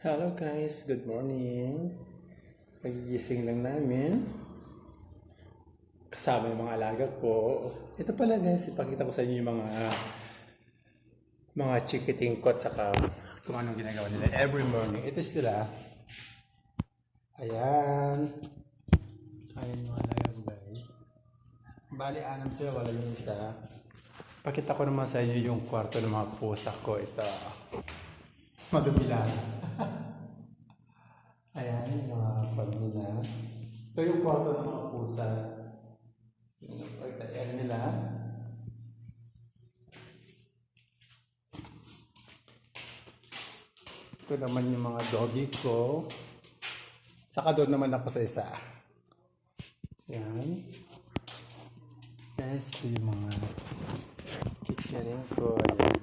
Hello guys, good morning. Pagigising lang namin. Kasama yung mga alaga ko. Ito pala guys, ipakita ko sa inyo yung mga chikitingkot saka kung anong ginagawa nila every morning. Ito sila. Ayan. Ayan yung alaga ko guys. Bali, 6 sila, wala yung isa. Pakita ko naman sa inyo yung kwarto ng mga pusa ko. Ito. Madumi lang. Ayan yung mga pag nila. Ito yung kwarto ng mga pusa. Ayan nila. Ito naman yung mga doggy ko. Saka doon naman ako sa isa. Ayan. Guys, ito yung mga kitsyarin ko. Ayan.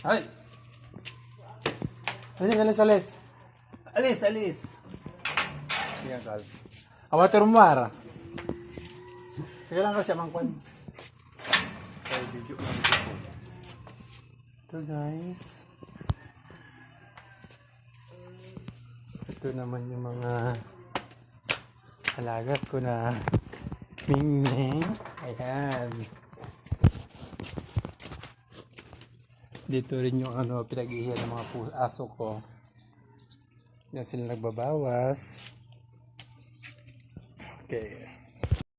Ay! Alis! Alis! Ayan, kal. Awater mo, sige lang ka siya mangkwan. Okay, video lang ito. Ito guys. Ito naman yung mga alaga ko na mingming. Ayan. Dito rin yung pinag-ihiyan ng mga aso ko. Yan sila nagbabawas. Okay.